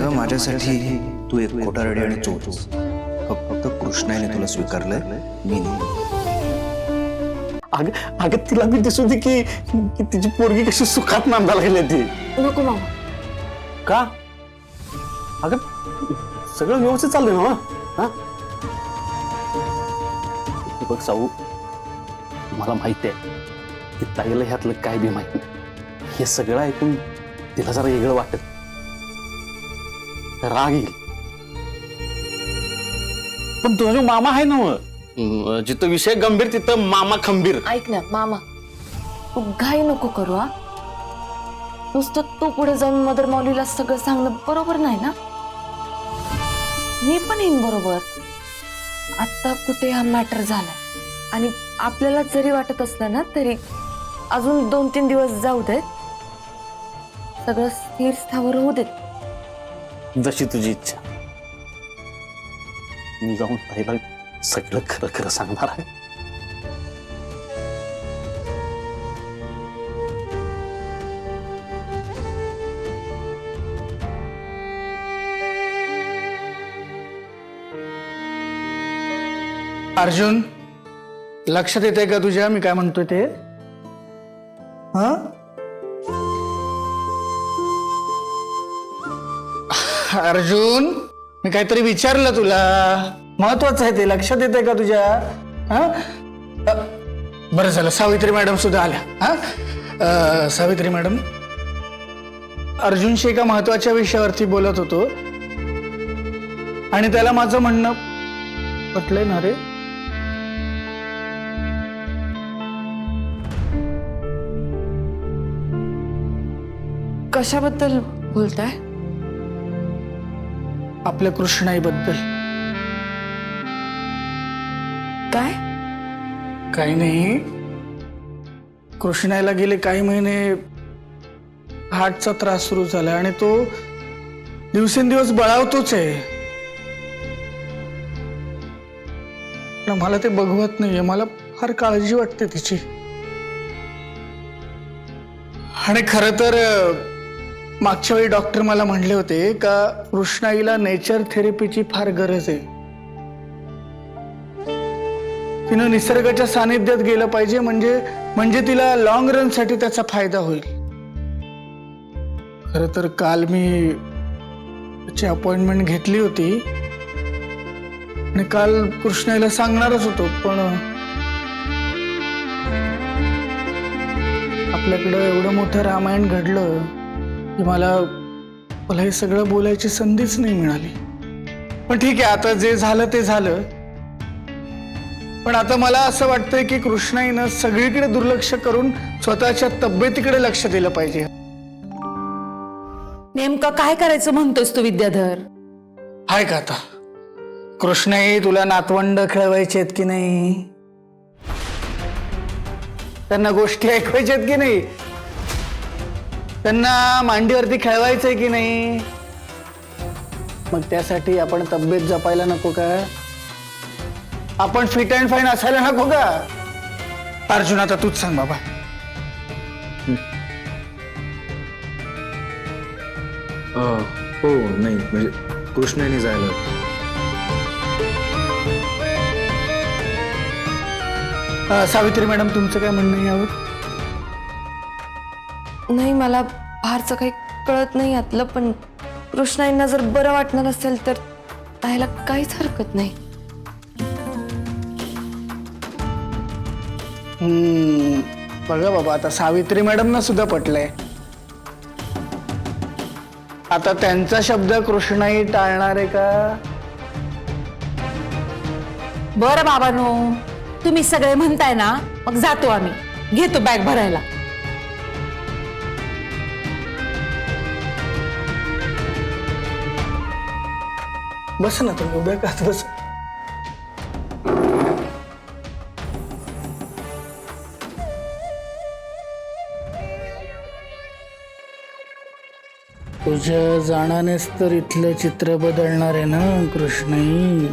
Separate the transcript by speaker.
Speaker 1: खरं माझ्यासाठी तू एक खोटारडी आणि चोरच. फक्त कृष्णाने तुला स्वीकारलंय, मी नाही.
Speaker 2: अगं तिला मी दिसू दे की तिची पोरगी कशी सुखात नांदायला गेली ती.
Speaker 3: नको मामा.
Speaker 2: का? अगं सगळं व्यवस्थित चाललंय ना. हा बघ साऊ, मला माहिती आहे की ताईला ह्यातलं काय बी माहित नाही. हे सगळं ऐकून तिला जरा वेगळं वाटत, राग येईल. पण तुझा मामा आहे ना, जिथं विषय गंभीर तिथं मामा खंबीर.
Speaker 3: ऐक ना मामा, तू घाई नको करू. हा नुसतं तू पुढे जाऊन मदर मौलीला सगळं सांगणं बरोबर नाही ना. मी पण येईन बरोबर. आता कुठे हा मॅटर झालाय आणि आपल्याला जरी वाटत असलं ना तरी अजून 2-3 दिवस जाऊ देत, सगळं स्थिर स्थावर होऊ देत.
Speaker 2: जशी तुझी इच्छा. मी जाऊन ताईला सगळं खरं खरं सांगणार आहे.
Speaker 4: अर्जुन, लक्षात येते का तुझ्या मी काय म्हणतोय ते? हा अर्जुन, मी काहीतरी विचारलं तुला, महत्वाचं आहे ते. लक्षात येते का तुझ्या? हा बरं झालं सावित्री मॅडम सुद्धा आल्या. हा सावित्री मॅडम, अर्जुनशी एका महत्वाच्या विषयावरती बोलत होतो आणि त्याला माझं म्हणणं पटलंय ना रे.
Speaker 3: कशाबद्दल बोलताय?
Speaker 4: आपल्या कृष्णाईबद्दल.
Speaker 3: काय?
Speaker 4: काही नाही, कृष्णाईला गेले काही महिने हार्टचा त्रास सुरू झाला आणि तो दिवसेंदिवस बळावतोच आहे. पण मला ते बघवत नाहीये. मला फार काळजी वाटते तिची. आणि खरं तर मागच्या वेळी डॉक्टर मला म्हणले होते का कृष्णाईला नेचर थेरपीची फार गरज आहे. तिनं निसर्गाच्या सानिध्यात गेलं पाहिजे, म्हणजे तिला लॉंग रन साठी त्याचा फायदा होईल. खरं तर काल मी त्याची अपॉइंटमेंट घेतली होती आणि काल कृष्णाईला सांगणारच होतो, पण आपल्याकडं एवढं मोठं रामायण घडलं की मला हे सगळं बोलायची संधीच नाही मिळाली. पण ठीक आहे, आता जे झालं ते झालं. पण आता मला असं वाटतंय की कृष्णाईनं सगळीकडे दुर्लक्ष करून स्वतःच्या तब्येतीकडे लक्ष दिलं पाहिजे.
Speaker 5: नेमकं काय करायचं म्हणतोस तू विद्याधर?
Speaker 4: हाय का आता कृष्णाई, तुला नातवंड खेळवायचे आहेत की नाही? त्यांना गोष्टी ऐकवायच्या आहेत की नाही? त्यांना मांडीवरती खेळवायचंय की नाही? मग त्यासाठी आपण तब्येत जपायला नको का? आपण फिट अँड फाईन असायला नको का? अर्जुन, आता तूच सांग बाबा.
Speaker 1: हो नाही, म्हणजे कृष्णाने जायला.
Speaker 4: सावित्री मॅडम, तुमचं काय म्हणणं आहे यावर?
Speaker 3: नाही, मला फारचं काही कळत नाही यातलं, पण कृष्णाईंना जर बरं वाटणार असेल तर त्याला काहीच हरकत नाही.
Speaker 4: बघा बाबा, आता सावित्री मॅडमना सुद्धा पटलंय. आता त्यांचा शब्द कृष्णाई टाळणार आहे का?
Speaker 5: बरं बाबांनो, तुम्ही सगळे म्हणताय ना, मग जातो आम्ही. घेतो बॅग भरायला.
Speaker 4: बस ना तुम्ही उभ्या का? बस. तुझ्या जाण्यानेच तर इथलं चित्र बदलणार आहे ना कृष्णाई.